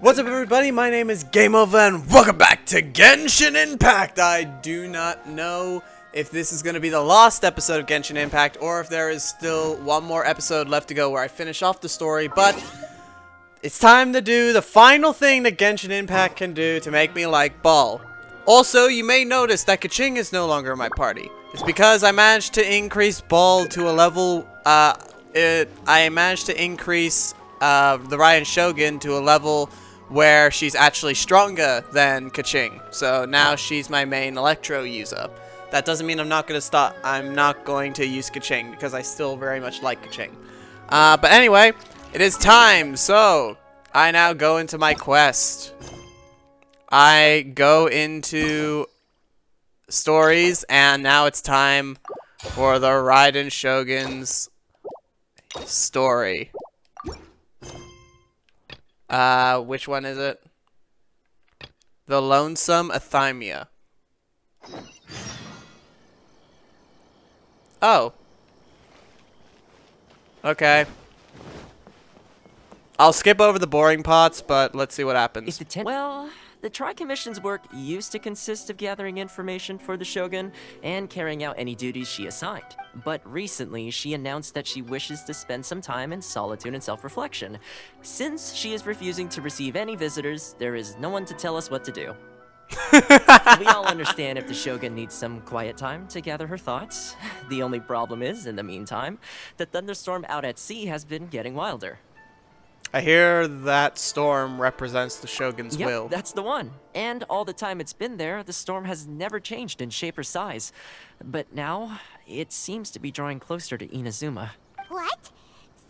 What's up, everybody? My name is Game Over and welcome back to Genshin Impact! I do not know if this is going to be the last episode of Genshin Impact or if there is still one more episode left to go where I finish off the story, but it's time to do the final thing that Genshin Impact can do to make me like Ball. Also, you may notice that Keqing is no longer in my party. It's because I managed to increase Ball to a level, I managed to increase the Raiden Shogun to a level where she's actually stronger than Keqing. So now she's my main Electro user. That doesn't mean I'm not going to use Keqing because I still very much like Keqing. But anyway, it is time. So I now go into my quest. I go into stories and now it's time for the Raiden Shogun's story. Which one is it? The Lonesome Athymia. Oh. Okay. I'll skip over the boring parts, but let's see what happens. Well, the Tri-Commission's work used to consist of gathering information for the Shogun and carrying out any duties she assigned. But recently, she announced that she wishes to spend some time in solitude and self-reflection. Since she is refusing to receive any visitors, there is no one to tell us what to do. We all understand if the Shogun needs some quiet time to gather her thoughts. The only problem is, in the meantime, the thunderstorm out at sea has been getting wilder. I hear that storm represents the Shogun's will. That's the one. And all the time it's been there, the storm has never changed in shape or size. But now, it seems to be drawing closer to Inazuma. What?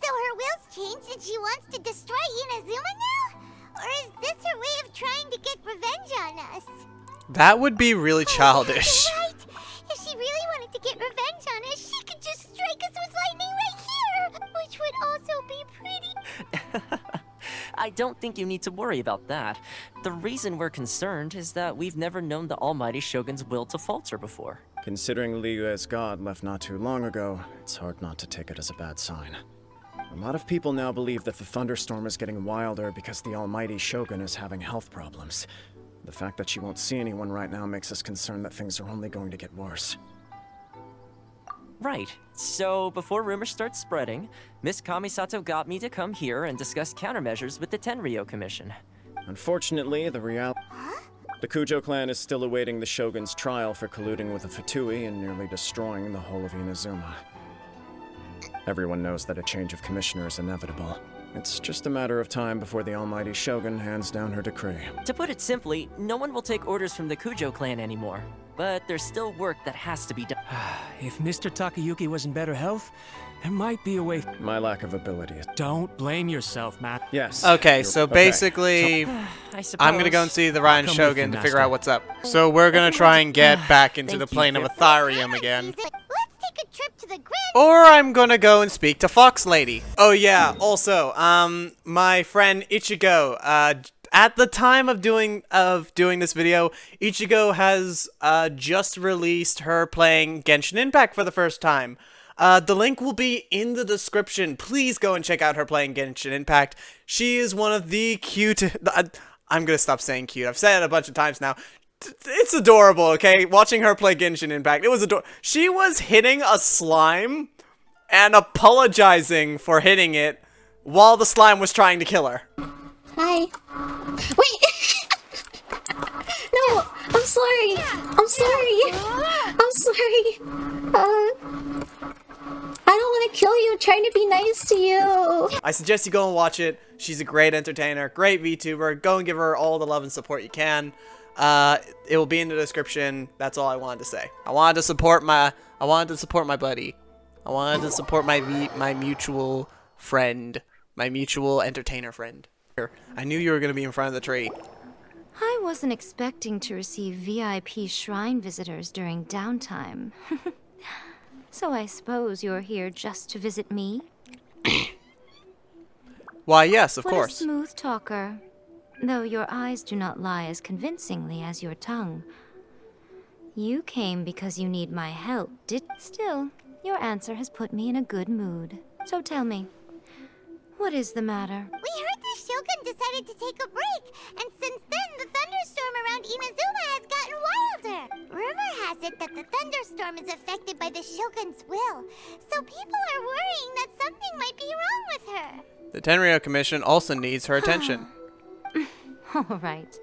So her will's changed and she wants to destroy Inazuma now? Or is this her way of trying to get revenge on us? That would be really childish. Right! If she really wanted to get revenge on us, she could just strike us with lightning right here! Which would also be pretty... I don't think you need to worry about that. The reason we're concerned is that we've never known the almighty Shogun's will to falter before. Considering Liyue's god left not too long ago, it's hard not to take it as a bad sign. A lot of people now believe that the thunderstorm is getting wilder because the almighty Shogun is having health problems. The fact that she won't see anyone right now makes us concerned that things are only going to get worse. Right. So, before rumors start spreading, Miss Kamisato got me to come here and discuss countermeasures with the Tenryou Commission. Unfortunately, the Kujo clan is still awaiting the Shogun's trial for colluding with the Fatui and nearly destroying the whole of Inazuma. Everyone knows that a change of commissioner is inevitable. It's just a matter of time before the almighty Shogun hands down her decree. To put it simply, no one will take orders from the Kujo clan anymore. But there's still work that has to be done. If Mr. Takayuki was in better health, there might be a way. My lack of ability. Don't blame yourself, Matt. Yes. Okay, so basically, I'm gonna go and see the Raiden Shogun to figure out what's up. So we're gonna try and get back into the plane of Atharium again. Let's take a trip to the Grand... Or I'm gonna go and speak to Fox Lady. Oh yeah, also, my friend Ichigo, at the time of doing this video, Ichigo has just released her playing Genshin Impact for the first time. The link will be in the description. Please go and check out her playing Genshin Impact. She is one of the cute... I'm gonna stop saying cute. I've said it a bunch of times now. It's adorable, okay? Watching her play Genshin Impact, it was adorable. She was hitting a slime and apologizing for hitting it while the slime was trying to kill her. Hi. Wait! No! I'm sorry! I'm sorry! I'm sorry! I don't want to kill you, I'm trying to be nice to you! I suggest you go and watch it. She's a great entertainer, great VTuber. Go and give her all the love and support you can. It will be in the description. That's all I wanted to say. I wanted to support my buddy. I wanted to support my mutual friend, my mutual entertainer friend. I knew you were going to be in front of the tree. I wasn't expecting to receive VIP shrine visitors during downtime. So I suppose you're here just to visit me? Why, yes, of What course. a smooth talker. Though your eyes do not lie as convincingly as your tongue. You came because you need my help, Still, your answer has put me in a good mood. So tell me, what is the matter? We heard the Shogun decided decided to take a break, and since then the thunderstorm around Inazuma has gotten wilder. Rumor has it that the thunderstorm is affected by the Shogun's will, so people are worrying that something might be wrong with her. The Tenryou Commission also needs her attention. All right.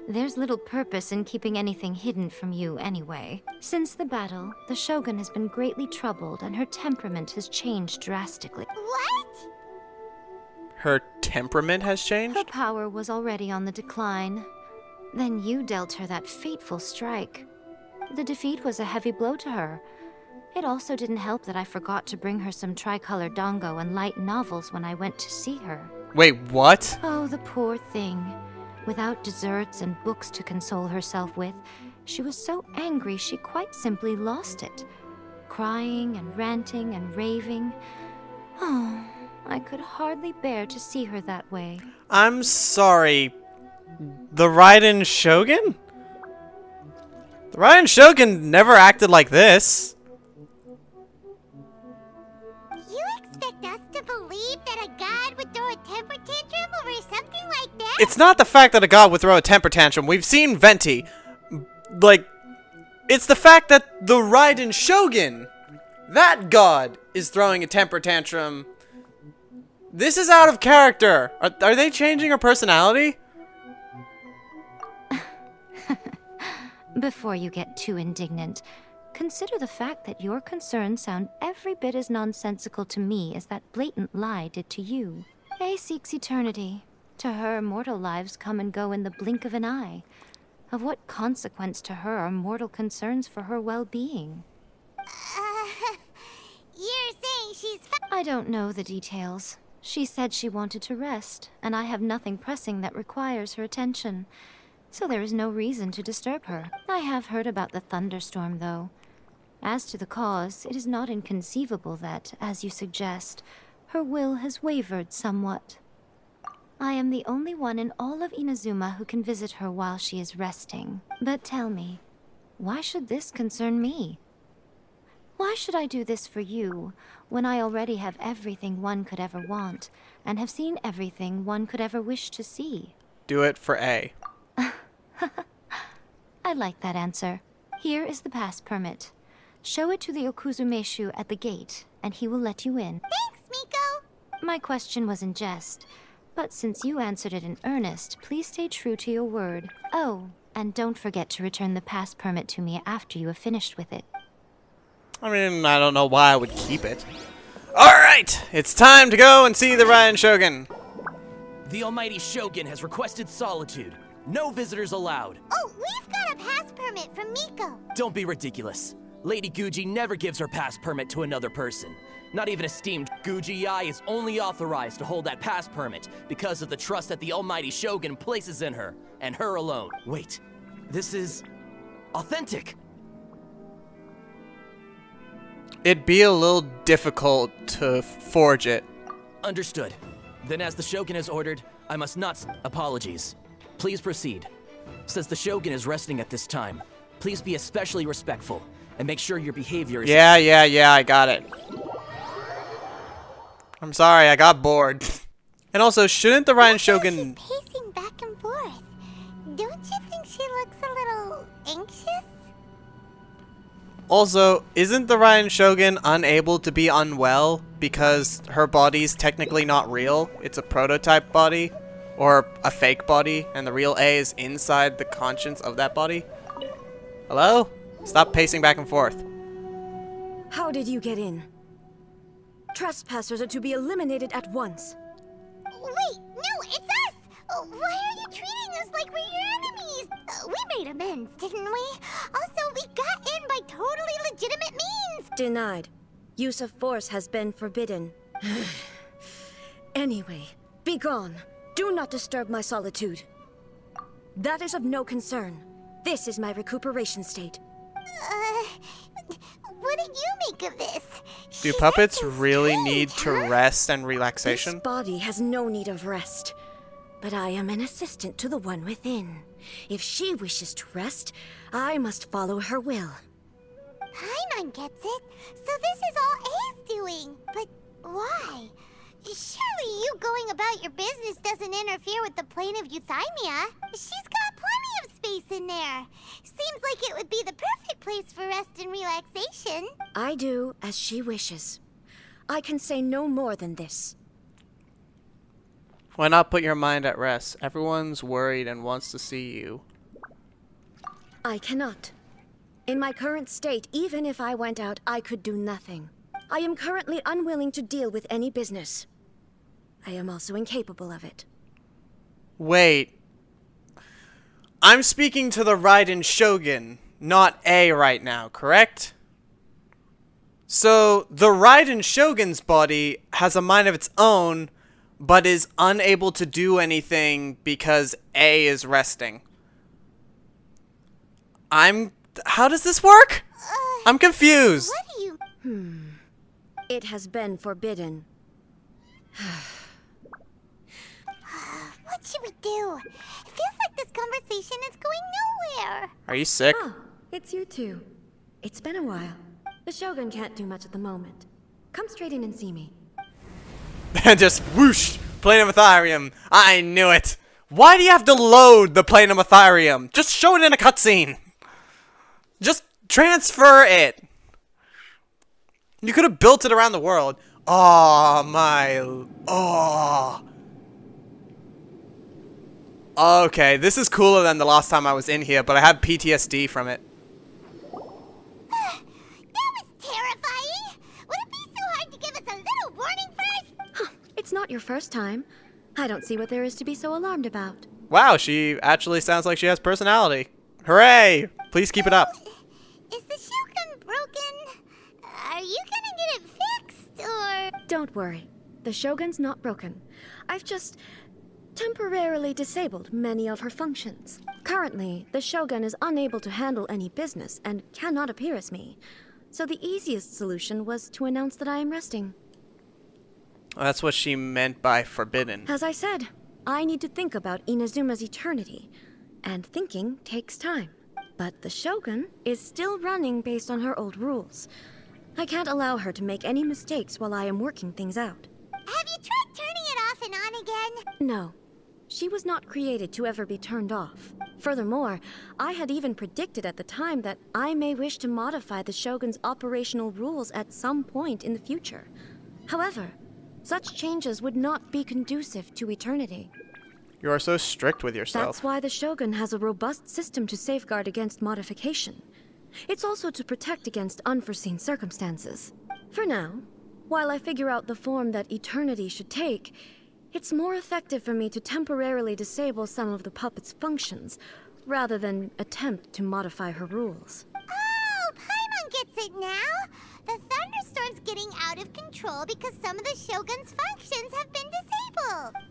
There's little purpose in keeping anything hidden from you anyway. Since the battle, the Shogun has been greatly troubled and her temperament has changed drastically. What? Her temperament has changed? Her power was already on the decline. Then you dealt her that fateful strike. The defeat was a heavy blow to her. It also didn't help that I forgot to bring her some tricolor dango and light novels when I went to see her. Wait, what? Oh, the poor thing. Without desserts and books to console herself with, she was so angry she quite simply lost it. Crying and ranting and raving. Oh, I could hardly bear to see her that way. I'm sorry. The Raiden Shogun? The Raiden Shogun never acted like this. You expect us to believe that a god would throw a temper tantrum over something like that? It's not the fact that a god would throw a temper tantrum. We've seen Venti. Like, it's the fact that the Raiden Shogun, that god, is throwing a temper tantrum. This is out of character. Are they changing her personality? Before you get too indignant, consider the fact that your concerns sound every bit as nonsensical to me as that blatant lie did to you. A seeks eternity. To her, mortal lives come and go in the blink of an eye. Of what consequence to her are mortal concerns for her well-being? You're saying she's I don't know the details. She said she wanted to rest, and I have nothing pressing that requires her attention. So there is no reason to disturb her. I have heard about the thunderstorm, though. As to the cause, it is not inconceivable that, as you suggest, her will has wavered somewhat. I am the only one in all of Inazuma who can visit her while she is resting. But tell me, why should this concern me? Why should I do this for you, when I already have everything one could ever want, and have seen everything one could ever wish to see? Do it for A. I like that answer. Here is the pass permit. Show it to the Okuzumeshu at the gate, and he will let you in. Thanks, Miko! My question was in jest, but since you answered it in earnest, please stay true to your word. Oh, and don't forget to return the pass permit to me after you have finished with it. I mean, I don't know why I would keep it. Alright! It's time to go and see the Raiden Shogun. The almighty Shogun has requested solitude. No visitors allowed. Oh, we've got a pass permit from Miko. Don't be ridiculous. Lady Guji never gives her pass permit to another person. Not even esteemed Guji-ai is only authorized to hold that pass permit because of the trust that the almighty Shogun places in her, and her alone. Wait, this is authentic. It'd be a little difficult to forge it. Understood. Then as the Shogun has ordered, I must not apologies. Please proceed. Since the Shogun is resting at this time, please be especially respectful and make sure your behavior is... Yeah, I got it. I'm sorry, I got bored. And also, shouldn't the Raiden Shogun... She's pacing back and forth. Don't you think she looks a little anxious? Also, isn't the Raiden Shogun unable to be unwell because her body's technically not real? It's a prototype body, or a fake body, and the real A is inside the conscience of that body? Hello? Stop pacing back and forth. How did you get in? Trespassers are to be eliminated at once. Wait, no, it's us! Why are you treating us like we're your enemies? We made amends, didn't we? Also, we got in by totally legitimate means! Denied. Use of force has been forbidden. Anyway, be gone. Do not disturb my solitude. That is of no concern. This is my recuperation state. What do you make of this? Do puppets really need to rest and relaxation? This body has no need of rest. But I am an assistant to the one within. If she wishes to rest, I must follow her will. Paimon gets it. So this is all A's doing. But why? Surely you going about your business doesn't interfere with the plane of Euthymia. She's got plenty of space in there. Seems like it would be the perfect place for rest and relaxation. I do as she wishes. I can say no more than this. Why not put your mind at rest? Everyone's worried and wants to see you. I cannot. In my current state, even if I went out, I could do nothing. I am currently unwilling to deal with any business. I am also incapable of it. Wait. I'm speaking to the Raiden Shogun, not A right now, correct? So, the Raiden Shogun's body has a mind of its own, but is unable to do anything because A is resting. How does this work? I'm confused. What do you... It has been forbidden. What should we do? It feels like this conversation is going nowhere. Are you sick? Oh, it's you two. It's been a while. The Shogun can't do much at the moment. Come straight in and see me. And just whoosh! Plane of Ethereum. I knew it. Why do you have to load the plane of Ethereum? Just show it in a cutscene. Just transfer it. You could have built it around the world. Oh my. Oh. Okay, this is cooler than the last time I was in here, but I have PTSD from it. That was terrifying. Would it be so hard to give us a little warning first? It's not your first time. I don't see what there is to be so alarmed about. Wow, she actually sounds like she has personality. Hooray! Please keep it up. Is the Shogun broken? Are you gonna get it fixed, or...? Don't worry. The Shogun's not broken. I've just temporarily disabled many of her functions. Currently, the Shogun is unable to handle any business and cannot appear as me. So the easiest solution was to announce that I am resting. That's what she meant by forbidden. As I said, I need to think about Inazuma's eternity. And thinking takes time. But the Shogun is still running based on her old rules. I can't allow her to make any mistakes while I am working things out. Have you tried turning it off and on again? No. She was not created to ever be turned off. Furthermore, I had even predicted at the time that I may wish to modify the Shogun's operational rules at some point in the future. However, such changes would not be conducive to eternity. You are so strict with yourself. That's why the Shogun has a robust system to safeguard against modification. It's also to protect against unforeseen circumstances. For now, while I figure out the form that eternity should take, it's more effective for me to temporarily disable some of the puppet's functions, rather than attempt to modify her rules. Oh, Paimon gets it now! The thunderstorm's getting out of control because some of the Shogun's functions have been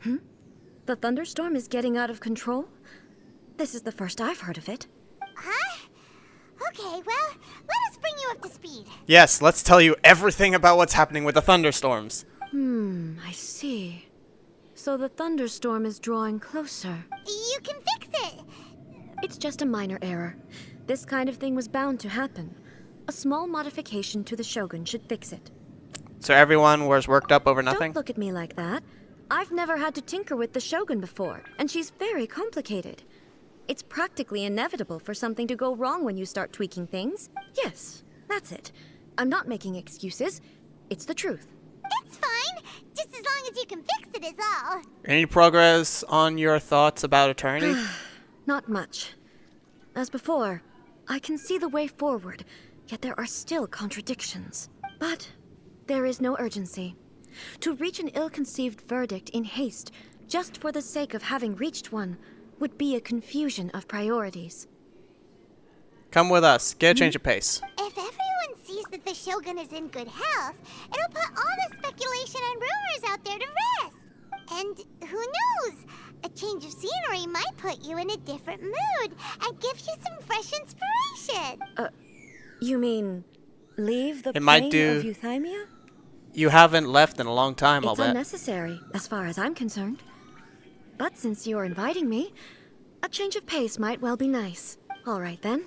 disabled! The thunderstorm is getting out of control? This is the first I've heard of it. Huh? Okay, well, let us bring you up to speed. Yes, let's tell you everything about what's happening with the thunderstorms. I see. So the thunderstorm is drawing closer. You can fix it! It's just a minor error. This kind of thing was bound to happen. A small modification to the Shogun should fix it. So everyone was worked up over nothing? Don't look at me like that. I've never had to tinker with the Shogun before, and she's very complicated. It's practically inevitable for something to go wrong when you start tweaking things. Yes, that's it. I'm not making excuses. It's the truth. It's fine, just as long as you can fix it is all. Any progress on your thoughts about eternity? Not much. As before, I can see the way forward, yet there are still contradictions. But there is no urgency. To reach an ill-conceived verdict in haste, just for the sake of having reached one, would be a confusion of priorities. Come with us. Get a change of pace. If everyone sees that the Shogun is in good health, it'll put all the speculation and rumors out there to rest. And who knows? A change of scenery might put you in a different mood and give you some fresh inspiration. You mean leave the It might plane of do- Euthymia? You haven't left in a long time, I'll It's bet. unnecessary, as far as I'm concerned. But since you're inviting me, a change of pace might well be nice. All right, then.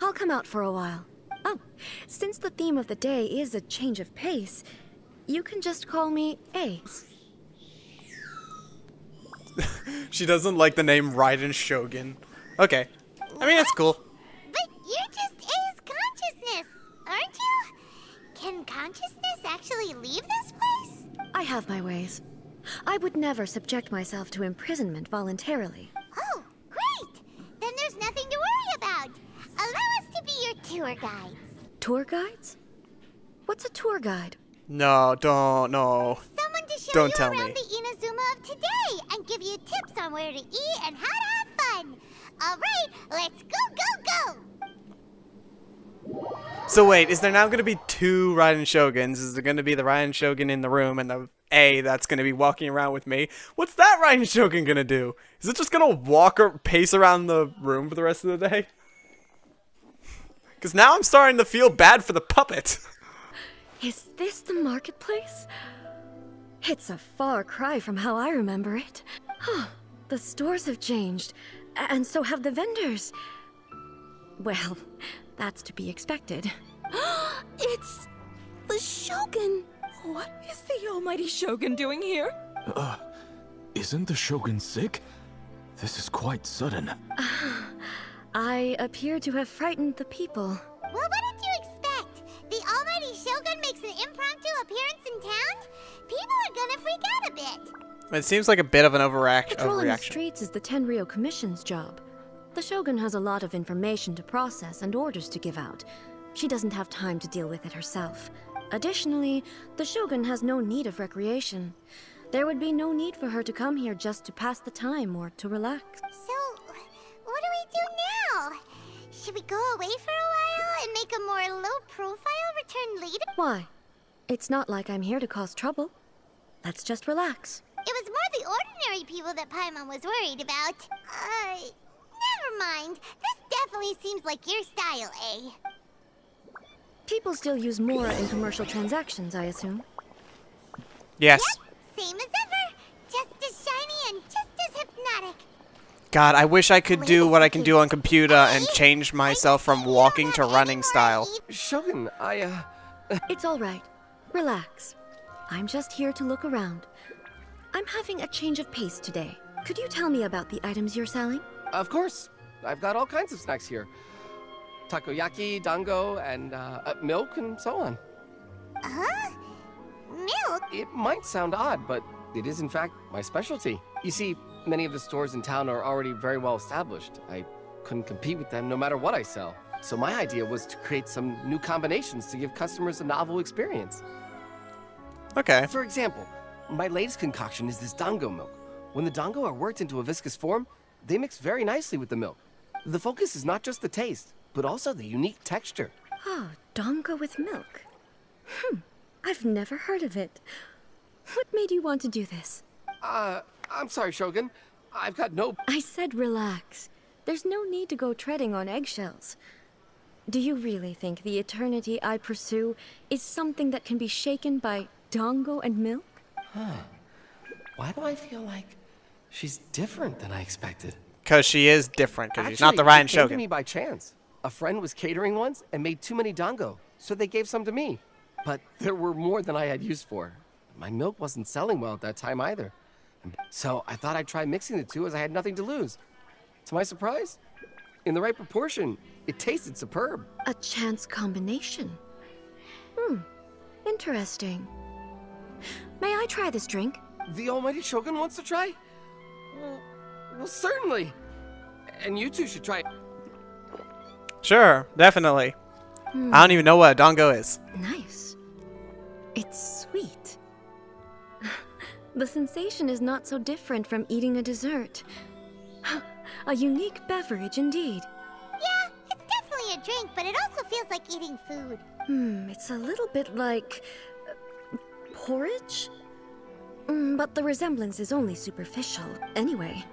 I'll come out for a while. Oh, since the theme of the day is a change of pace, You can just call me A. She doesn't like the name Raiden Shogun. Okay. I mean, it's cool. But you're just A's consciousness, aren't you? Can consciousness actually leave this place? I have my ways. I would never subject myself to imprisonment voluntarily. Oh, great! Then there's nothing to worry about. Allow us to be your tour guides. Tour guides? What's a tour guide? No, don't, no. Someone to show Don't you tell around me. the Inazuma of today and give you tips on where to eat and how to have fun. All right, let's go! So wait, is there now going to be two Raiden Shoguns? Is there going to be the Raiden Shogun in the room and the A that's going to be walking around with me? What's that Raiden Shogun going to do? Is it just going to walk or pace around the room for the rest of the day? Because now I'm starting to feel bad for the puppet. Is this the marketplace? It's a far cry from how I remember it. The stores have changed, and so have the vendors. Well, that's to be expected. It's the Shogun! What is the almighty Shogun doing here? Isn't the Shogun sick? This is quite sudden. I appear to have frightened the people. Well, what did you expect? The almighty Shogun makes an impromptu appearance in town? People are gonna freak out a bit. It seems like a bit of an Patrolling the overreaction. streets is the Tenryou Commission's job. The Shogun has a lot of information to process and orders to give out. She doesn't have time to deal with it herself. Additionally, the Shogun has no need of recreation. There would be no need for her to come here just to pass the time or to relax. So, what do we do now? Should we go away for a while and make a more low-profile return later? Why? It's not like I'm here to cause trouble. Let's just relax. It was more the ordinary people that Paimon was worried about. Never mind. This definitely seems like your style, eh? People still use Mora in commercial transactions, I assume. Yes. Yep, same as ever. Just as shiny and just as hypnotic. God, I wish I could do what I can do on computer and change myself from walking to running style. Shogun, It's all right. Relax. I'm just here to look around. I'm having a change of pace today. Could you tell me about the items you're selling? Of course. I've got all kinds of snacks here. Takoyaki, dango, and milk, and so on. Huh? Milk? It might sound odd, but it is in fact my specialty. You see, many of the stores in town are already very well established. I couldn't compete with them no matter what I sell. So my idea was to create some new combinations to give customers a novel experience. Okay. For example, my latest concoction is this dango milk. When the dango are worked into a viscous form, they mix very nicely with the milk. The focus is not just the taste, but also the unique texture. Oh, dango with milk. I've never heard of it. What made you want to do this? I'm sorry, Shogun. I've got no... I said relax. There's no need to go treading on eggshells. Do you really think the eternity I pursue is something that can be shaken by dango and milk? Why do I feel like she's different than I expected? Because she is different, because she's not the Actually, Raiden it came to Shogun. me by chance. A friend was catering once and made too many dango, so they gave some to me. But there were more than I had use for. My milk wasn't selling well at that time either. So I thought I'd try mixing the two as I had nothing to lose. To my surprise, in the right proportion, it tasted superb. A chance combination. Interesting. May I try this drink? The almighty Shogun wants to try? Well, certainly. And you two should try it. Sure, definitely. I don't even know what a dango is. Nice. It's sweet. The sensation is not so different from eating a dessert. A unique beverage indeed. Yeah, it's definitely a drink, but it also feels like eating food. It's a little bit like... porridge? But the resemblance is only superficial. Anyway,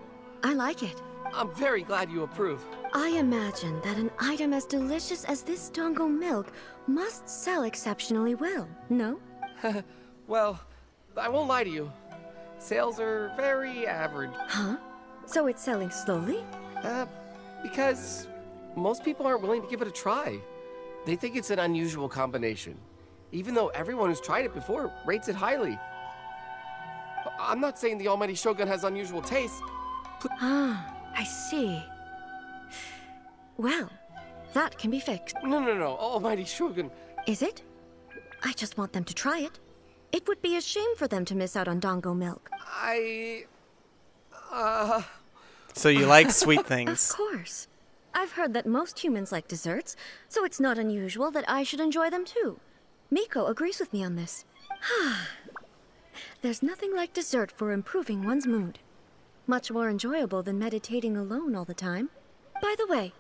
I like it. I'm very glad you approve. I imagine that an item as delicious as this dango milk must sell exceptionally well, no? Well, I won't lie to you. Sales are very average. Huh? So it's selling slowly? Because most people aren't willing to give it a try. They think it's an unusual combination. even though everyone who's tried it before rates it highly. I'm not saying the Almighty Shogun has unusual tastes. Ah, I see. Well, that can be fixed. No, Almighty Shogun. Is it? I just want them to try it. It would be a shame for them to miss out on Dango milk. So you like sweet things. Of course. I've heard that most humans like desserts, so it's not unusual that I should enjoy them too. Miko agrees with me on this. There's nothing like dessert for improving one's mood. Much more enjoyable than meditating alone all the time. By the way,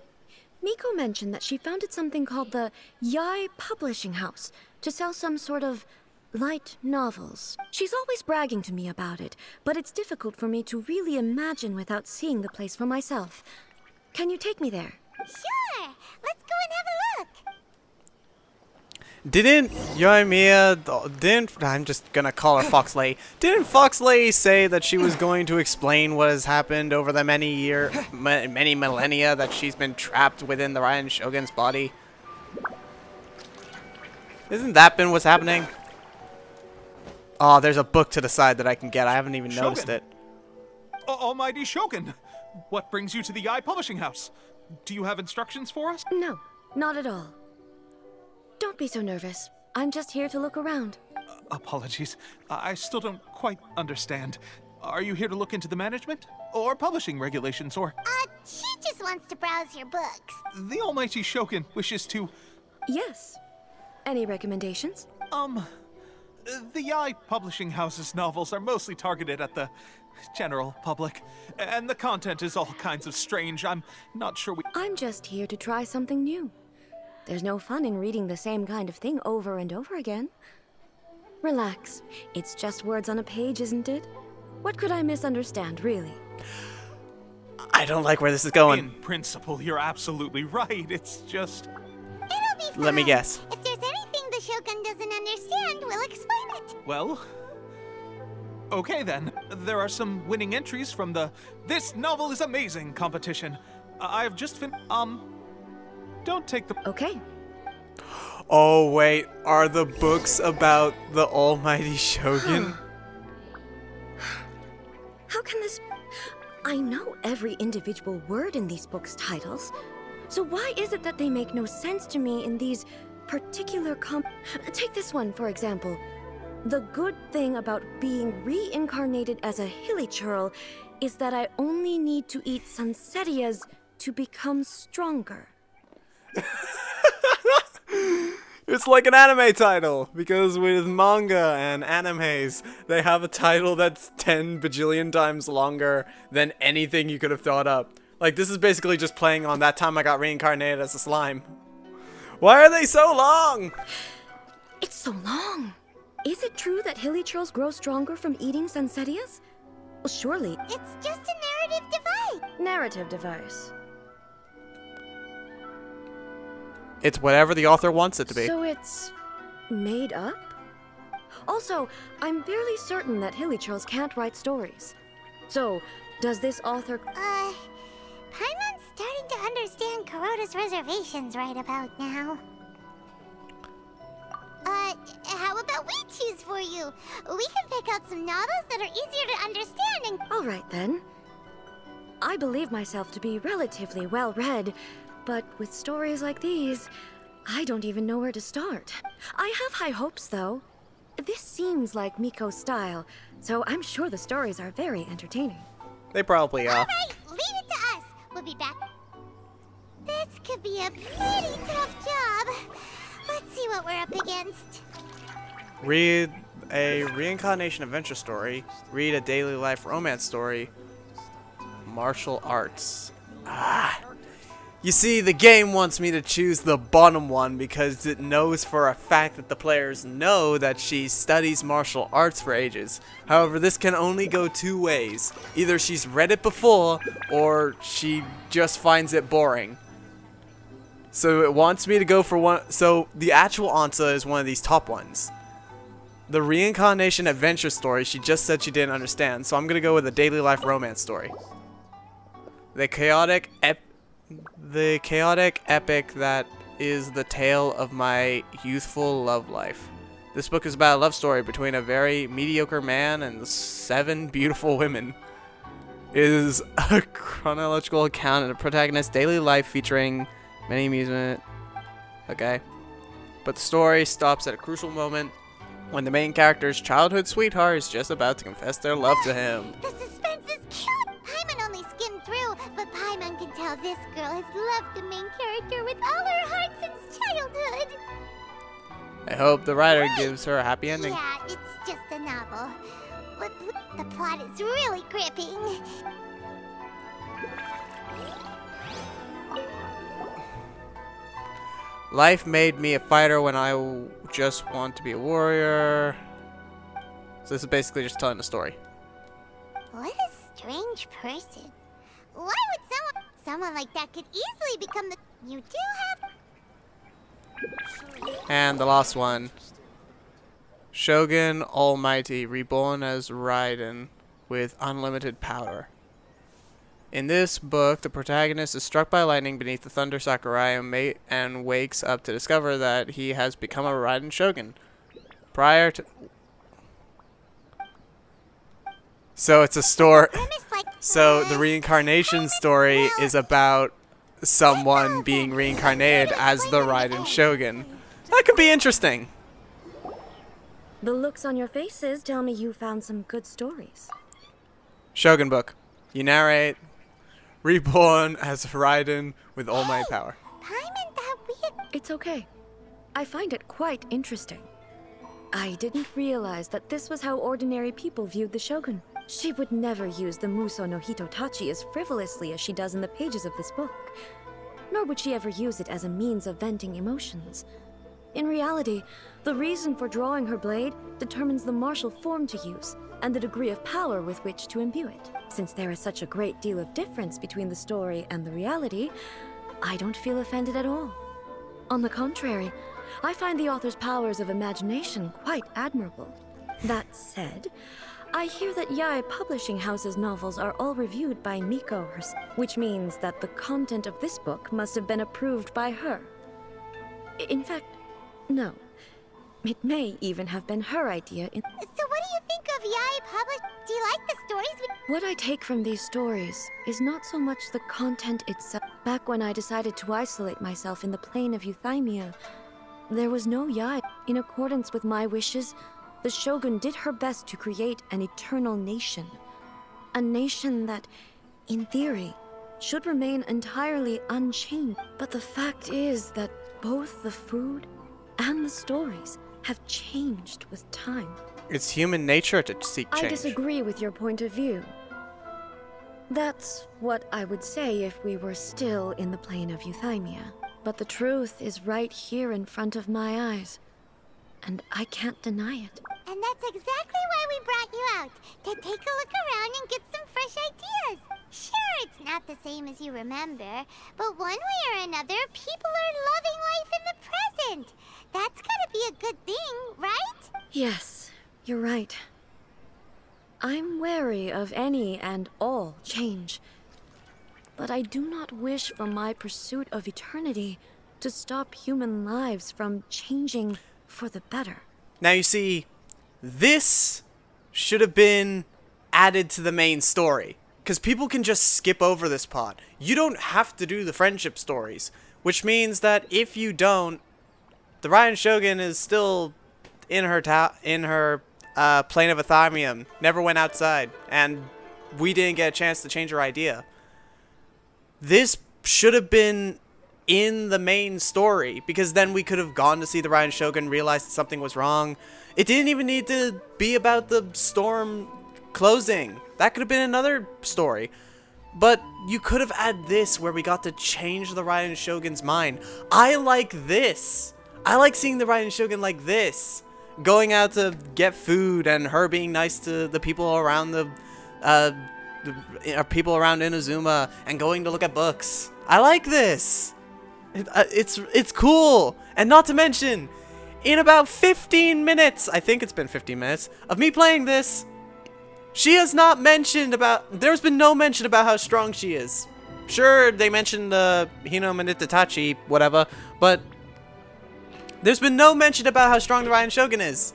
Miko mentioned that she founded something called the Yai Publishing House to sell some sort of light novels. She's always bragging to me about it, but it's difficult for me to really imagine without seeing the place for myself. Can you take me there? Sure! Let's go and have a look! Didn't I'm just gonna call her Foxley. Didn't Foxley say that she was going to explain what has happened over the many millennia that she's been trapped within the Raiden Shogun's body? Isn't that been what's happening? Oh, there's a book to the side that I can get. I haven't even noticed it. Almighty Shogun! What brings you to the Yai Publishing House? Do you have instructions for us? No, not at all. Don't be so nervous. I'm just here to look around. Apologies. I still don't quite understand. Are you here to look into the management? Or publishing regulations, or... She just wants to browse your books. The Almighty Shogun wishes to... Yes. Any recommendations? The Yai Publishing House's novels are mostly targeted at the general public, and the content is all kinds of strange. I'm not sure I'm just here to try something new. There's no fun in reading the same kind of thing over and over again. Relax. It's just words on a page, isn't it? What could I misunderstand, really? I don't like where this is going. In principle, you're absolutely right. It's just... It'll be fine. Let me guess. If there's anything the Shogun doesn't understand, we'll explain it. Well... Okay then. There are some winning entries from the This Novel is Amazing competition. I've just don't take the... Okay. Oh, wait. Are the books about the Almighty Shogun? How can this... I know every individual word in these books' titles. So why is it that they make no sense to me in these particular Take this one, for example. The good thing about being reincarnated as a hilly churl is that I only need to eat sunsettias to become stronger. It's like an anime title, because with manga and animes, they have a title that's 10 bajillion times longer than anything you could have thought up. Like, this is basically just playing on that time I got reincarnated as a slime. Why are they so long? It's so long. Is it true that hilly churls grow stronger from eating sunsettias? Well, surely. It's just a narrative device. Narrative device. It's whatever the author wants it to be. So it's made up? Also, I'm fairly certain that hilly churls can't write stories. So, does this author... Paimon's starting to understand Kuroda's reservations right about now. How about we choose for you? We can pick out some novels that are easier to understand and... All right, then. I believe myself to be relatively well-read, but with stories like these, I don't even know where to start. I have high hopes, though. This seems like Miko's style, so I'm sure the stories are very entertaining. They probably are. All right, leave it to us. We'll be back. This could be a pretty tough job. Let's see what we're up against. Read a reincarnation adventure story. Read a daily life romance story. Martial arts. You see, the game wants me to choose the bottom one because it knows for a fact that the players know that she studies martial arts for ages. However, this can only go two ways. Either she's read it before, or she just finds it boring. So it wants me to go for one. So the actual answer is one of these top ones. The reincarnation adventure story, she just said she didn't understand. So I'm going to go with a daily life romance story. The chaotic epic that is the tale of my youthful love life. This book is about a love story between a very mediocre man and 7 beautiful women. It is a chronological account of the protagonist's daily life featuring many amusement. Okay. But the story stops at a crucial moment when the main character's childhood sweetheart is just about to confess their love to him. The suspense is cute! Paimon only skimmed through, but Paimon can tell this girl has loved the main character with all her heart since childhood. I hope the writer gives her a happy ending. Yeah, it's just a novel. But the plot is really gripping. Life made me a fighter when I just want to be a warrior. So this is basically just telling the story. What a strange person. Why would someone like that could easily become the... You do have... And the last one. Shogun Almighty, reborn as Raiden with unlimited power. In this book, the protagonist is struck by lightning beneath the Thunder Sakurai and wakes up to discover that he has become a Raiden Shogun. Prior to... So it's a story... So the reincarnation story is about someone being reincarnated as the Raiden Shogun. That could be interesting. The looks on your faces tell me you found some good stories. Shogun book. You narrate, reborn as Raiden with all might power. It's okay. I find it quite interesting. I didn't realize that this was how ordinary people viewed the Shogun. She would never use the Muso no Hitotachi as frivolously as she does in the pages of this book. Nor would she ever use it as a means of venting emotions. In reality, the reason for drawing her blade determines the martial form to use and the degree of power with which to imbue it. Since there is such a great deal of difference between the story and the reality, I don't feel offended at all. On the contrary, I find the author's powers of imagination quite admirable. That said, I hear that Yae Publishing House's novels are all reviewed by Miko herself, which means that the content of this book must have been approved by her. In fact, no. It may even have been her idea. So what do you think of Yae Publish? Do you like the stories? What I take from these stories is not so much the content itself. Back when I decided to isolate myself in the plane of Euthymia, there was no Yae. In accordance with my wishes, the Shogun did her best to create an eternal nation. A nation that, in theory, should remain entirely unchanged. But the fact is that both the food and the stories have changed with time. It's human nature to seek change. I disagree with your point of view. That's what I would say if we were still in the plane of Euthymia. But the truth is right here in front of my eyes, and I can't deny it. And that's exactly why we brought you out, to take a look around and get some fresh ideas. Sure, it's not the same as you remember, but one way or another, people are loving life in the present. That's gotta be a good thing, right? Yes, you're right. I'm wary of any and all change. But I do not wish for my pursuit of eternity to stop human lives from changing for the better. Now you see, this should have been added to the main story, because people can just skip over this plot. You don't have to do the friendship stories, which means that if you don't, the Raiden Shogun is still in her plane of Euthymia, never went outside, and we didn't get a chance to change her idea. This should have been in the main story, because then we could have gone to see the Raiden Shogun, realized that something was wrong. It didn't even need to be about the storm closing. That could have been another story. But you could have had this where we got to change the Raiden Shogun's mind. I like this. I like seeing the Raiden Shogun like this. Going out to get food and her being nice to the people around the people around Inazuma and going to look at books. I like this. It's cool. And not to mention, in about 15 minutes, I think it's been 15 minutes, of me playing this, she has not mentioned about, there's been no mention about how strong she is. Sure, they mentioned the Hino Manitatachi, whatever, but There's been no mention about how strong the Raiden Shogun is.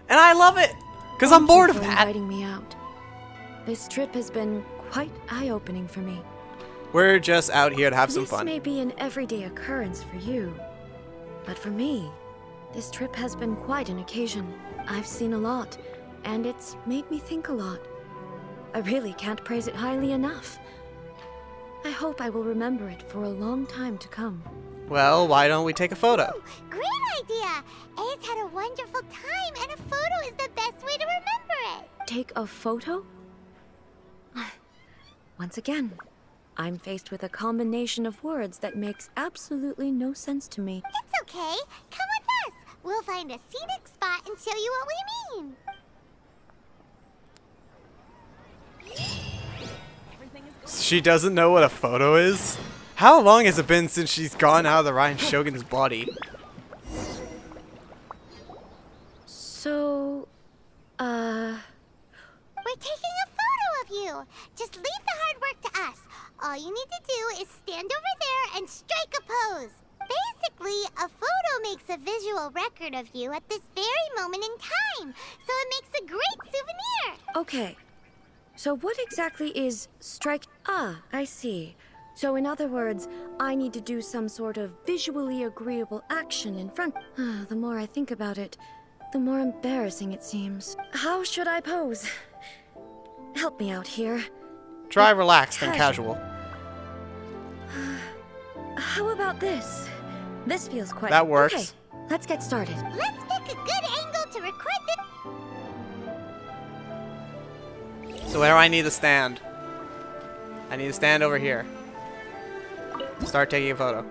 And I love it! Because I'm bored of Thank you for that. inviting me out. This trip has been quite eye-opening for me. We're just out here to have some This fun. may be an everyday occurrence for you, but for me, this trip has been quite an occasion. I've seen a lot, and it's made me think a lot. I really can't praise it highly enough. I hope I will remember it for a long time to come. Well, why don't we take a photo? Ooh, great idea! Ace had a wonderful time, and a photo is the best way to remember it. Take a photo? Once again, I'm faced with a combination of words that makes absolutely no sense to me. It's okay. Come with us. We'll find a scenic spot and show you what we mean. She doesn't know what a photo is? How long has it been since she's gone out of the Raiden Shogun's body? So, We're taking a photo of you. Just leave the hard work to us. All you need to do is stand over there and strike a pose. Basically, a photo makes a visual record of you at this very moment in time, so it makes a great souvenir. okay. So what exactly is strike? Ah, I see. So in other words, I need to do some sort of visually agreeable action in front. The more I think about it, the more embarrassing it seems. How should I pose? Help me out here. Try relaxed and casual. How about this? This feels quite... That works. Okay, let's get started. Let's pick a good angle to record this. So where do I need to stand? I need to stand over here. Start taking a photo.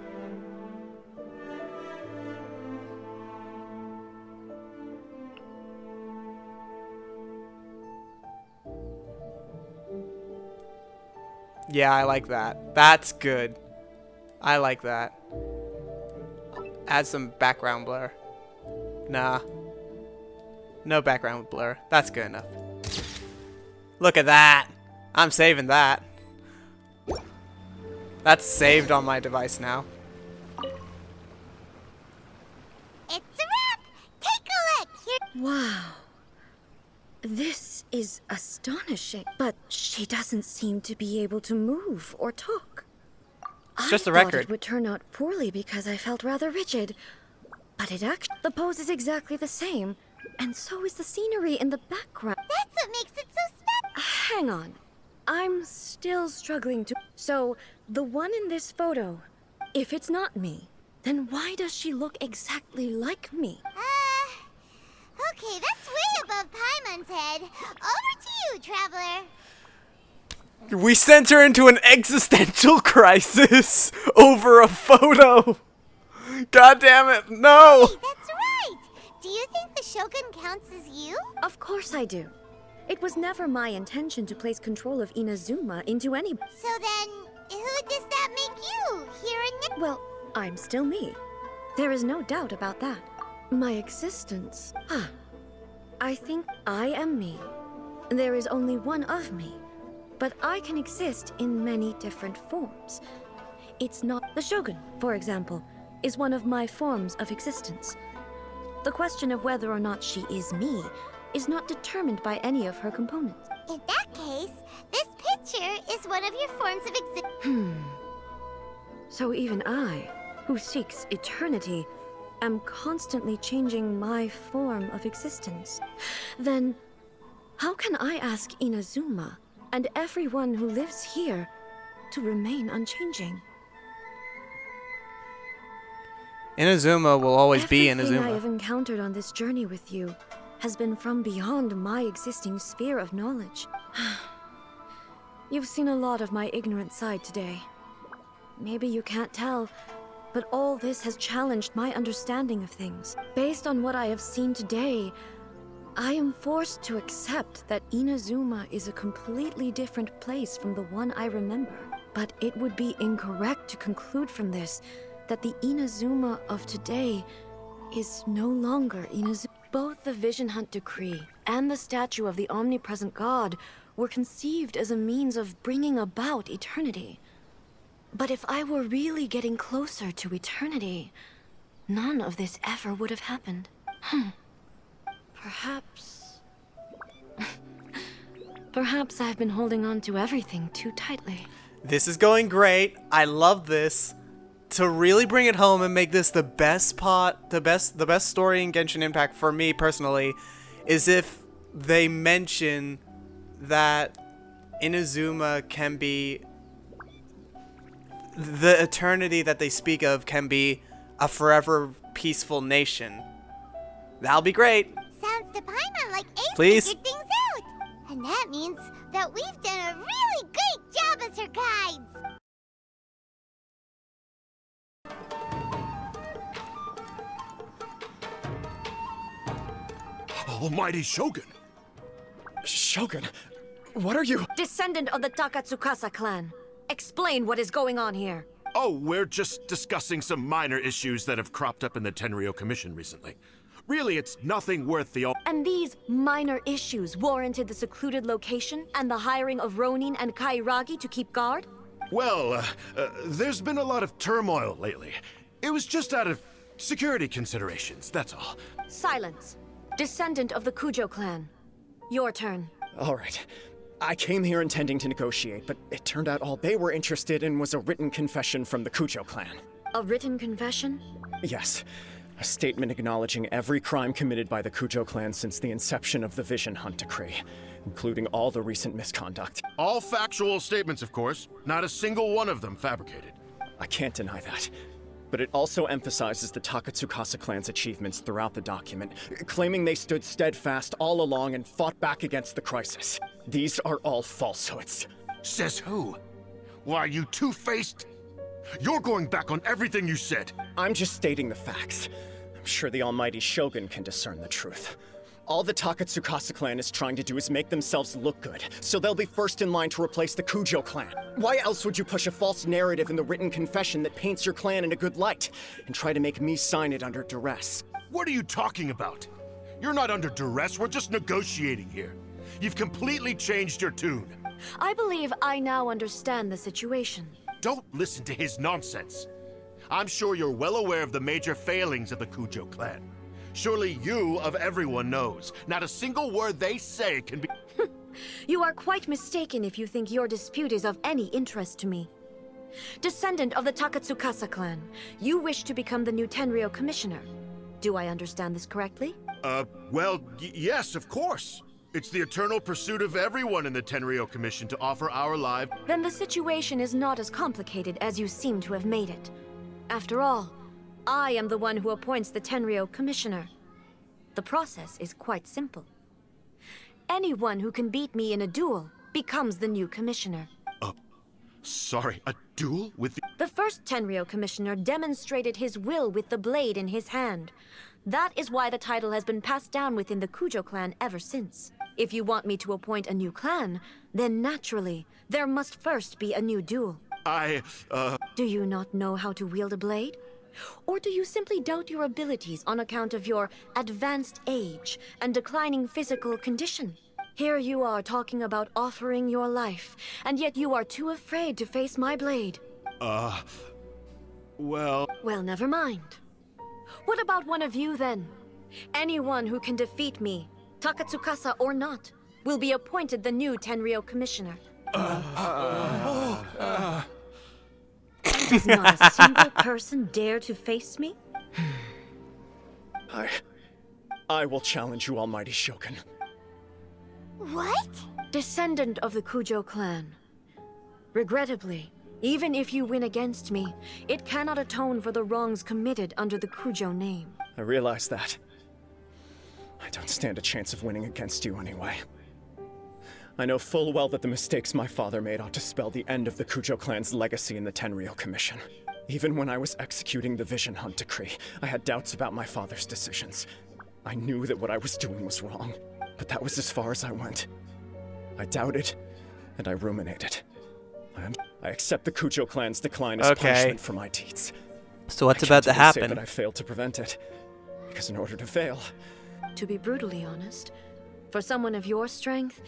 Yeah, I like that. That's good. I like that. Add some background blur. Nah. No background blur. That's good enough. Look at that. I'm saving that. That's saved on my device now. It's a wrap. Take a look. Here. Wow. This is astonishing, but she doesn't seem to be able to move or talk. It's just a I thought record. it would turn out poorly because I felt rather rigid, but it actually... The pose is exactly the same, and so is the scenery in the background. That's what makes it so special. Hang on. I'm still struggling to... So, the one in this photo, if it's not me, then why does she look exactly like me? Okay, that's way above Paimon's head. Over to you, Traveler. We sent her into an existential crisis over a photo. God damn it, no! Hey, that's right. Do you think the Shogun counts as you? Of course I do. It was never my intention to place control of Inazuma into any... So then, who does that make you here and now? Well, I'm still me. There is no doubt about that. My existence... I think I am me. There is only one of me. But I can exist in many different forms. It's not... The Shogun, for example, is one of my forms of existence. The question of whether or not she is me is not determined by any of her components. In that case, this picture is one of your forms of existence. So even I, who seeks eternity, am constantly changing my form of existence. Then, how can I ask Inazuma and everyone who lives here to remain unchanging? Inazuma will always be Everything I Inazuma. have encountered on this journey with you has been from beyond my existing sphere of knowledge. You've seen a lot of my ignorant side today. Maybe you can't tell, but all this has challenged my understanding of things. Based on what I have seen today, I am forced to accept that Inazuma is a completely different place from the one I remember. But it would be incorrect to conclude from this that the Inazuma of today is no longer Inazuma. Both the Vision Hunt Decree and the statue of the omnipresent god were conceived as a means of bringing about eternity. But if I were really getting closer to eternity, none of this ever would have happened. Perhaps... Perhaps I've been holding on to everything too tightly. This is going great. I love this. To really bring it home and make this the best part, the best story in Genshin Impact for me personally, is if they mention that Inazuma can be, the eternity that they speak of can be a forever peaceful nation. That'll be great. Sounds to Paimon like Ace Please. figured things out. And that means that we've done a really great job as her guides. Almighty Shogun! Shogun, what are you? Descendant of the Takatsukasa clan. Explain what is going on here. Oh, we're just discussing some minor issues that have cropped up in the Tenryou Commission recently. Really, it's nothing worth the... And these minor issues warranted the secluded location and the hiring of Ronin and Kairagi to keep guard? Well, there's been a lot of turmoil lately. It was just out of security considerations, that's all. Silence. Descendant of the Kujo clan. Your turn. All right. I came here intending to negotiate, but it turned out all they were interested in was a written confession from the Kujo clan. A written confession? Yes. A statement acknowledging every crime committed by the Kujo clan since the inception of the Vision Hunt Decree, including all the recent misconduct. All factual statements, of course. Not a single one of them fabricated. I can't deny that. But it also emphasizes the Takatsukasa clan's achievements throughout the document, claiming they stood steadfast all along and fought back against the crisis. These are all falsehoods. Says who? Why, you two-faced... You're going back on everything you said. I'm just stating the facts. I'm sure the almighty Shogun can discern the truth. All the Takatsukasa clan is trying to do is make themselves look good, so they'll be first in line to replace the Kujo clan. Why else would you push a false narrative in the written confession that paints your clan in a good light, and try to make me sign it under duress? What are you talking about? You're not under duress, we're just negotiating here. You've completely changed your tune. I believe I now understand the situation. Don't listen to his nonsense. I'm sure you're well aware of the major failings of the Kujo clan. Surely you, of everyone, knows. Not a single word they say can be... You are quite mistaken if you think your dispute is of any interest to me. Descendant of the Takatsukasa clan, you wish to become the new Tenryou commissioner. Do I understand this correctly? Well, yes, of course. It's the eternal pursuit of everyone in the Tenryou Commission to offer our life... Then the situation is not as complicated as you seem to have made it. After all, I am the one who appoints the Tenryou commissioner. The process is quite simple. Anyone who can beat me in a duel becomes the new commissioner. Sorry, a duel with the... The first Tenryou commissioner demonstrated his will with the blade in his hand. That is why the title has been passed down within the Kujo clan ever since. If you want me to appoint a new clan, then naturally, there must first be a new duel. Do you not know how to wield a blade? Or do you simply doubt your abilities on account of your advanced age and declining physical condition? Here you are talking about offering your life, and yet you are too afraid to face my blade. Well... Well, never mind. What about one of you, then? Anyone who can defeat me, Takatsukasa or not, will be appointed the new Tenryou commissioner. Does not a single person dare to face me? I will challenge you, almighty Shogun. What? Descendant of the Kujo clan. Regrettably, even if you win against me, it cannot atone for the wrongs committed under the Kujo name. I realize that. I don't stand a chance of winning against you anyway. I know full well that the mistakes my father made ought to spell the end of the Kujo clan's legacy in the Tenryou Commission. Even when I was executing the Vision Hunt Decree, I had doubts about my father's decisions. I knew that what I was doing was wrong, but that was as far as I went. I doubted, and I ruminated. I accept the Kujo clan's decline as punishment for my deeds. So what's about to happen? I can't even say that I failed to prevent it, because in order to fail... To be brutally honest, for someone of your strength,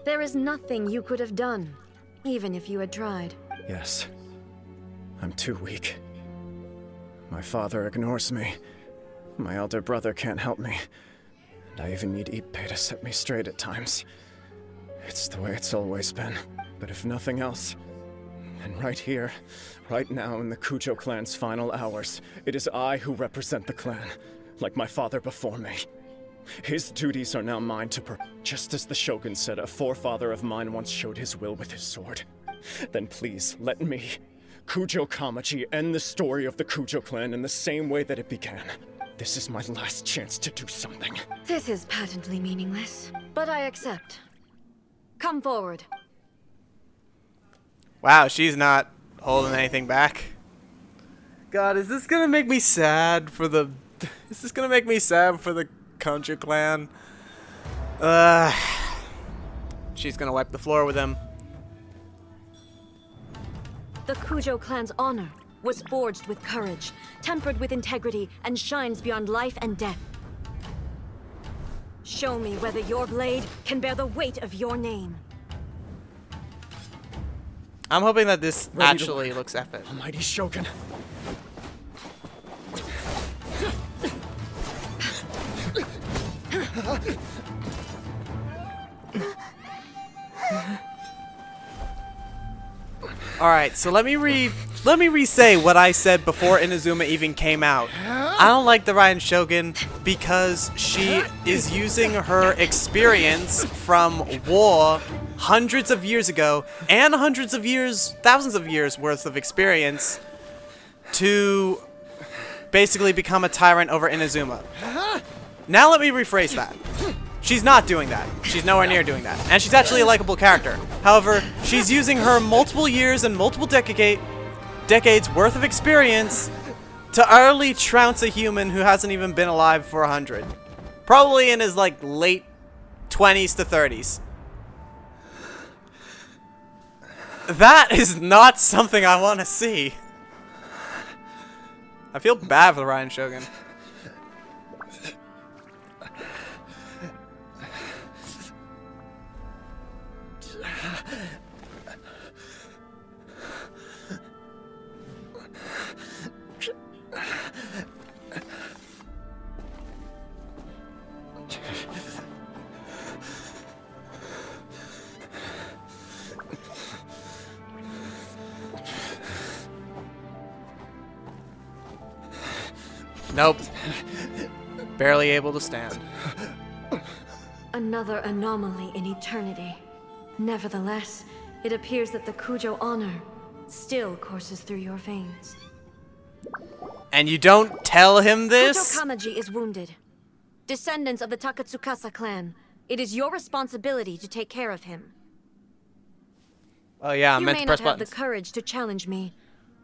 there is nothing you could have done, even if you had tried. Yes. I'm too weak. My father ignores me, My elder brother can't help me. And I even need Ippei to set me straight at times. It's the way it's always been. But if nothing else, and right here, right now in the Kujo clan's final hours, it is I who represent the clan, like my father before me. His duties are now mine to just as the Shogun said a forefather of mine once showed his will with his sword. Then please, let me, Kujo Kamaji, end the story of the Kujo clan in the same way that it began. This is my last chance to do something. This is patently meaningless, but I accept. Come forward. Wow, she's not holding anything back. God, is this gonna make me sad for the... Is this gonna make me sad for the Kujo clan? She's gonna wipe the floor with him. The Kujo clan's honor was forged with courage, tempered with integrity, and shines beyond life and death. Show me whether your blade can bear the weight of your name. I'm hoping that this actually looks epic. Almighty Shogun. Alright, so let me re-say what I said before Inazuma even came out. I don't like the Raiden Shogun because she is using her experience from war hundreds of years ago and hundreds of years, thousands of years worth of experience to basically become a tyrant over Inazuma. Now let me rephrase that. She's not doing that. She's nowhere near doing that. And she's actually a likable character. However, she's using her multiple years and multiple decades worth of experience to utterly trounce a human who hasn't even been alive for 100. Probably in his like late 20s to 30s. That is not something I want to see. I feel bad for the Raiden Shogun. Nope. Barely able to stand. Another anomaly in eternity. Nevertheless, it appears that the Kujo honor still courses through your veins. And you don't tell him this? Kujo Kamaji is wounded. Descendants of the Takatsukasa clan, it is your responsibility to take care of him. Oh yeah, I meant to press buttons. You may not have the courage to challenge me,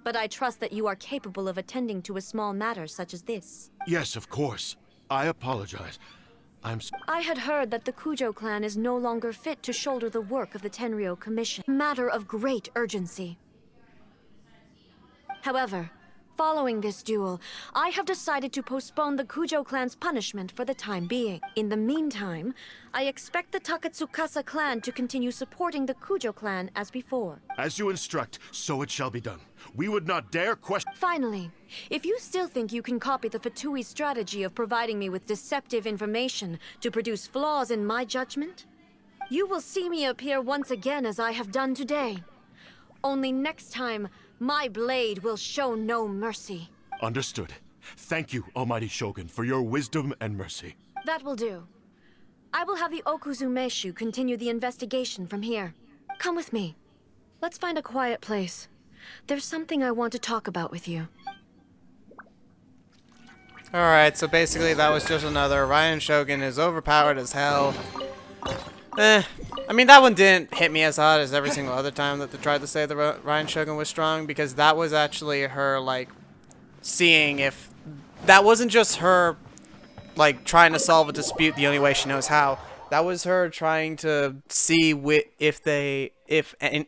but I trust that you are capable of attending to a small matter such as this. Yes, of course. I apologize. I had heard that the Kujo clan is no longer fit to shoulder the work of the Tenryou Commission. Matter of great urgency. However, following this duel, I have decided to postpone the Kujo clan's punishment for the time being. In the meantime, I expect the Takatsukasa clan to continue supporting the Kujo clan as before. As you instruct, so it shall be done. We would not dare question— Finally, if you still think you can copy the Fatui strategy of providing me with deceptive information to produce flaws in my judgment, you will see me appear once again as I have done today. Only next time, my blade will show no mercy. Understood. Thank you, Almighty Shogun, for your wisdom and mercy. That will do. I will have the Okuzumeshu continue the investigation from here. Come with me. Let's find a quiet place. There's something I want to talk about with you. Alright, so basically that was just another Raiden Shogun is overpowered as hell. I mean, that one didn't hit me as hard as every single other time that they tried to say the Raiden Shogun was strong, because that was actually her, like, seeing if... That wasn't just her, like, trying to solve a dispute the only way she knows how. That was her trying to see if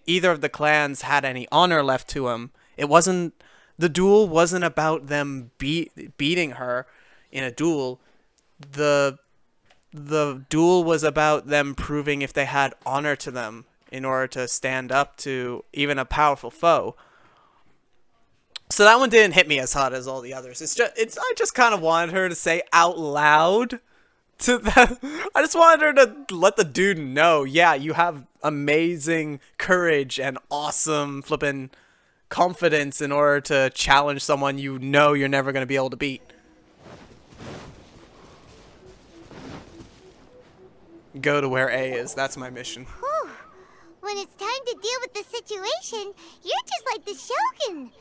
either of the clans had any honor left to them. It wasn't... The duel wasn't about them beating her in a duel. The duel was about them proving if they had honor to them in order to stand up to even a powerful foe. So that one didn't hit me as hard as all the others. I just kind of wanted her to say out loud to that. I just wanted her to let the dude know, yeah, you have amazing courage and awesome flippin' confidence in order to challenge someone you know you're never going to be able to beat. Go to where A is. That's my mission. Whew. When it's time to deal with the situation, you're just like the Shogun.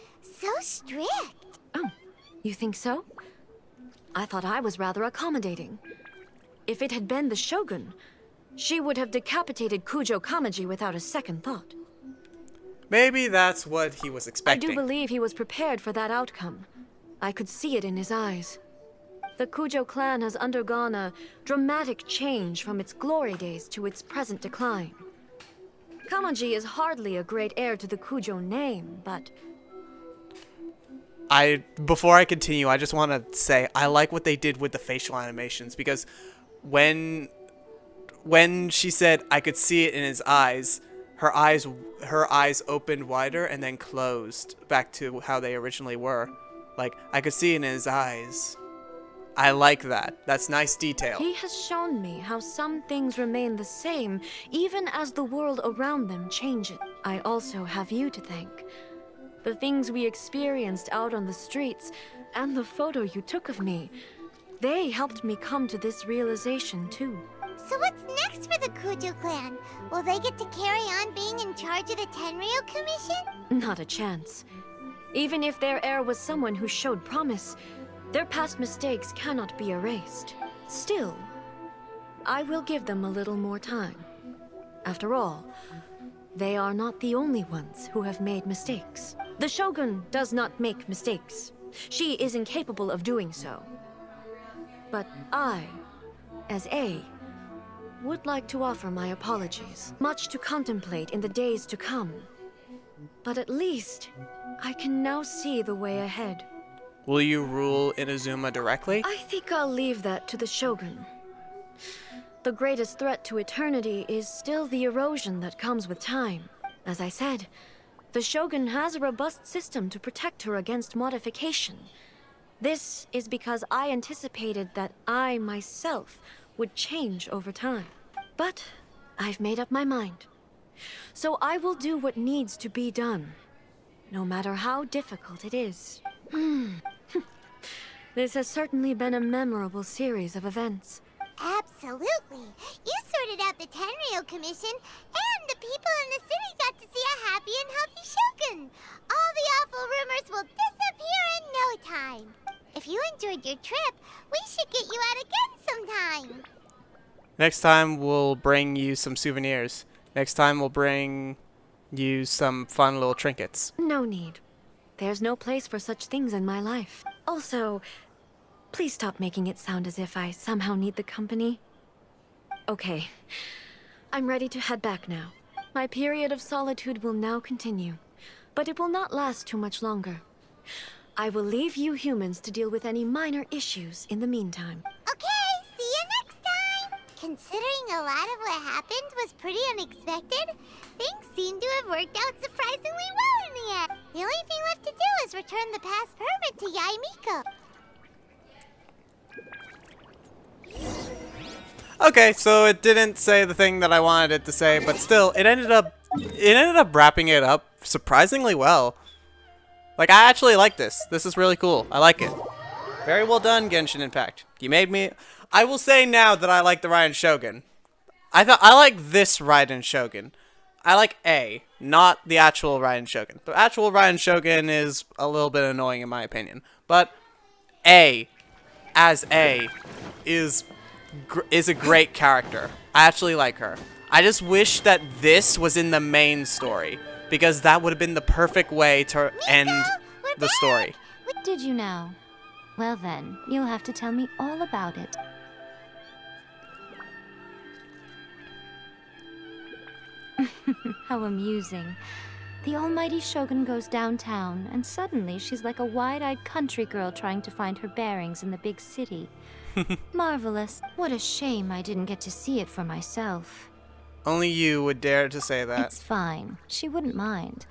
So strict. Oh, you think so? I thought I was rather accommodating. If it had been the Shogun, she would have decapitated Kujo Kamaji without a second thought. Maybe that's what he was expecting. I do believe he was prepared for that outcome. I could see it in his eyes. The Kujo clan has undergone a dramatic change from its glory days to its present decline. Kamaji is hardly a great heir to the Kujo name, but... Before I continue, I just want to say I like what they did with the facial animations, because when she said I could see it in his eyes, her eyes opened wider and then closed back to how they originally were. Like, I could see it in his eyes. I like that. That's nice detail. He has shown me how some things remain the same, even as the world around them changes. I also have you to thank. The things we experienced out on the streets, and the photo you took of me, they helped me come to this realization too. So what's next for the Kujo clan? Will they get to carry on being in charge of the Tenryu Commission? Not a chance. Even if their heir was someone who showed promise, their past mistakes cannot be erased. Still, I will give them a little more time. After all, they are not the only ones who have made mistakes. The Shogun does not make mistakes. She is incapable of doing so. But I, as A, would like to offer my apologies. Much to contemplate in the days to come. But at least, I can now see the way ahead. Will you rule Inazuma directly? I think I'll leave that to the Shogun. The greatest threat to eternity is still the erosion that comes with time. As I said, the Shogun has a robust system to protect her against modification. This is because I anticipated that I myself would change over time. But I've made up my mind. So I will do what needs to be done, no matter how difficult it is. This has certainly been a memorable series of events. Absolutely. You sorted out the Tenryu Commission, and the people in the city got to see a happy and healthy Shogun. All the awful rumors will disappear in no time. If you enjoyed your trip, we should get you out again sometime. Next time we'll bring you some souvenirs. Next time we'll bring you some fun little trinkets. No need. There's no place for such things in my life. Also, please stop making it sound as if I somehow need the company. Okay, I'm ready to head back now. My period of solitude will now continue, but it will not last too much longer. I will leave you humans to deal with any minor issues in the meantime. Okay, see you next time! Considering a lot of what happened was pretty unexpected, things seem to have worked out surprisingly well in the end. The only thing left to do is return the past permit to Yaimiko. Okay, so it didn't say the thing that I wanted it to say, but still, it ended up wrapping it up surprisingly well. Like, I actually like this. This is really cool. I like it. Very well done, Genshin Impact. You made me... I will say now that I like the Raiden Shogun. I like this Raiden Shogun. I like A, not the actual Raiden Shogun. The actual Raiden Shogun is a little bit annoying in my opinion. But A, as A, is a great character. I actually like her. I just wish that this was in the main story, because that would have been the perfect way to end the story. Did you now? Well then, you'll have to tell me all about it. How amusing. The almighty Shogun goes downtown, and suddenly she's like a wide-eyed country girl trying to find her bearings in the big city. Marvelous. What a shame I didn't get to see it for myself. Only you would dare to say that. It's fine. She wouldn't mind.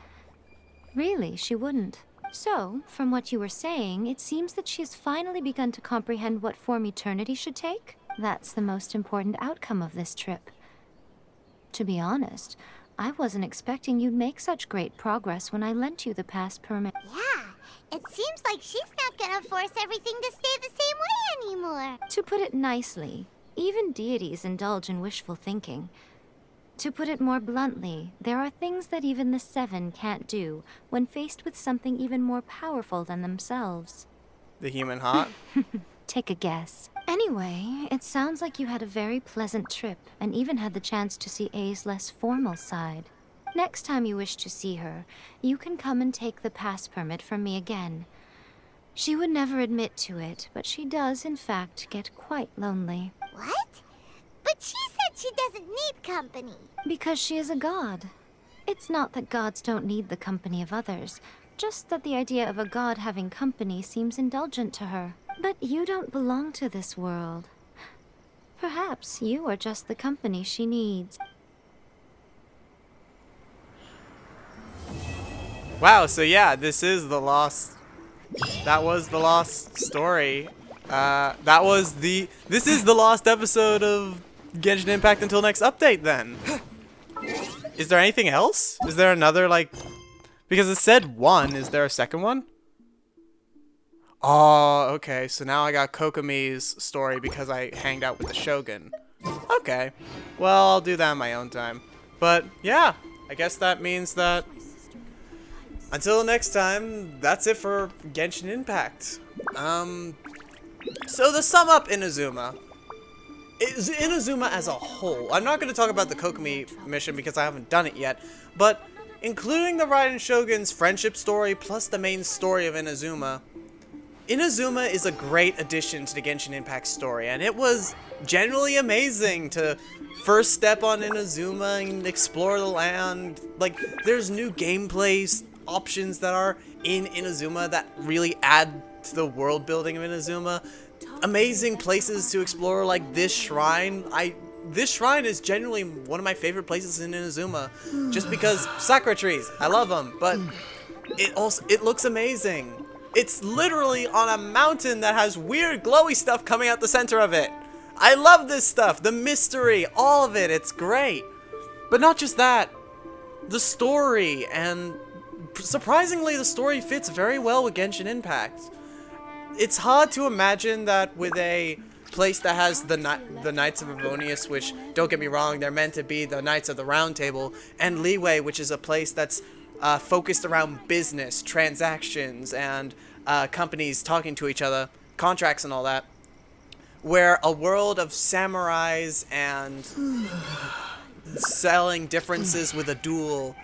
Really, she wouldn't. So, from what you were saying, it seems that she has finally begun to comprehend what form eternity should take. That's the most important outcome of this trip. To be honest, I wasn't expecting you'd make such great progress when I lent you the pass permit. Yeah, it seems like she's not gonna force everything to stay the same way anymore. To put it nicely, even deities indulge in wishful thinking. To put it more bluntly, there are things that even the Seven can't do when faced with something even more powerful than themselves. The human heart? Take a guess. Anyway, it sounds like you had a very pleasant trip and even had the chance to see A's less formal side. Next time you wish to see her, you can come and take the pass permit from me again. She would never admit to it, but she does, in fact, get quite lonely. What? But she said she doesn't need company. Because she is a god. It's not that gods don't need the company of others, just that the idea of a god having company seems indulgent to her. But you don't belong to this world. Perhaps you are just the company she needs. Wow, so yeah, this is the lost... That was the lost story. This is the lost episode of Genshin Impact until next update then. Is there anything else? Is there another, like... Because it said one. Is there a second one? Oh, okay. So now I got Kokomi's story because I hanged out with the Shogun. Okay. Well, I'll do that on my own time. But, yeah. I guess that means that... Until next time, that's it for Genshin Impact. So to sum up Inazuma. Inazuma as a whole. I'm not going to talk about the Kokomi mission because I haven't done it yet. But including the Raiden Shogun's friendship story plus the main story of Inazuma, Inazuma is a great addition to the Genshin Impact story. And it was generally amazing to first step on Inazuma and explore the land. Like, there's new gameplay options that are in Inazuma that really add to the world building of Inazuma. Amazing places to explore, like this shrine. This shrine is genuinely one of my favorite places in Inazuma, just because sakura trees. I love them, but it looks amazing. It's literally on a mountain that has weird glowy stuff coming out the center of it. I love this stuff, the mystery, all of it. It's great. But not just that, the story, and surprisingly, the story fits very well with Genshin Impact. It's hard to imagine that with a place that has the Knights of Avonius, which, don't get me wrong, they're meant to be the Knights of the Round Table, and Liyue, which is a place that's focused around business, transactions, and companies talking to each other, contracts and all that, where a world of samurais and selling differences with a duel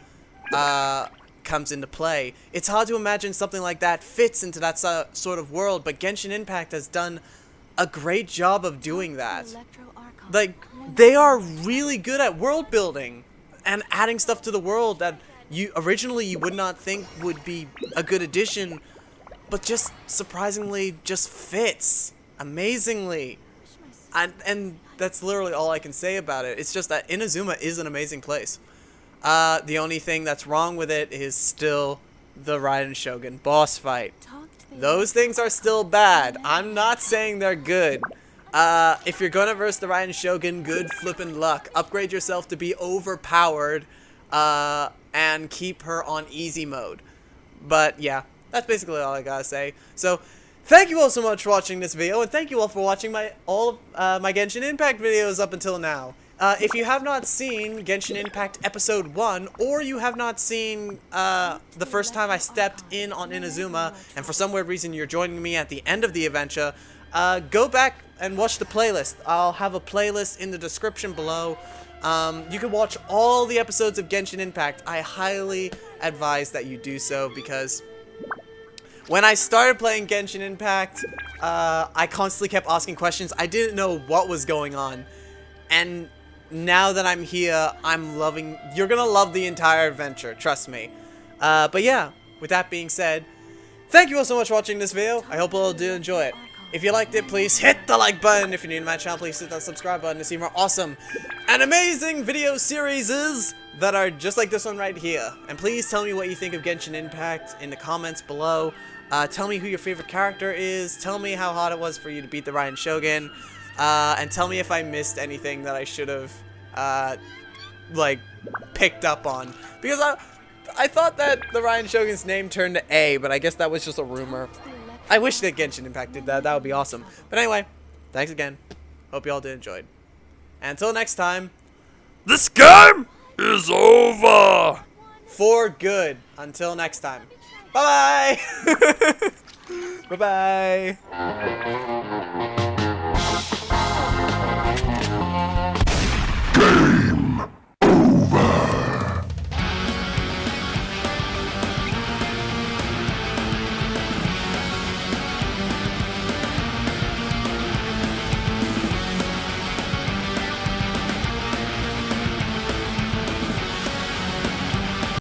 comes into play. It's hard to imagine something like that fits into that sort of world, but Genshin Impact has done a great job of doing that. Like, they are really good at world building and adding stuff to the world that you would not think would be a good addition, but just surprisingly just fits amazingly. And that's literally all I can say about it. It's just that Inazuma is an amazing place. The only thing that's wrong with it is still the Raiden Shogun boss fight. Those things are still bad. I'm not saying they're good. If you're gonna verse the Raiden Shogun, good flippin' luck. Upgrade yourself to be overpowered, and keep her on easy mode. But yeah, that's basically all I gotta say. So, thank you all so much for watching this video, and thank you all for watching my Genshin Impact videos up until now. If you have not seen Genshin Impact Episode 1, or you have not seen the first time I stepped in on Inazuma, and for some weird reason you're joining me at the end of the adventure, go back and watch the playlist. I'll have a playlist in the description below. You can watch all the episodes of Genshin Impact. I highly advise that you do so, because when I started playing Genshin Impact, I constantly kept asking questions. I didn't know what was going on, and now that I'm here, you're gonna love the entire adventure, trust me. But yeah, with that being said, thank you all so much for watching this video. I hope you all do enjoy it. If you liked it, please hit the like button. If you're new to my channel, please hit that subscribe button to see more awesome and amazing video series that are just like this one right here. And please tell me what you think of Genshin Impact in the comments below. Tell me who your favorite character is. Tell me how hard it was for you to beat the Raiden Shogun. And tell me if I missed anything that I should have, like, picked up on. Because I thought that the Raiden Shogun's name turned to A, but I guess that was just a rumor. I wish that Genshin Impact did that. That would be awesome. But anyway, thanks again. Hope you all did enjoy. And until next time, this game is over. For good. Until next time. Bye-bye. Bye-bye.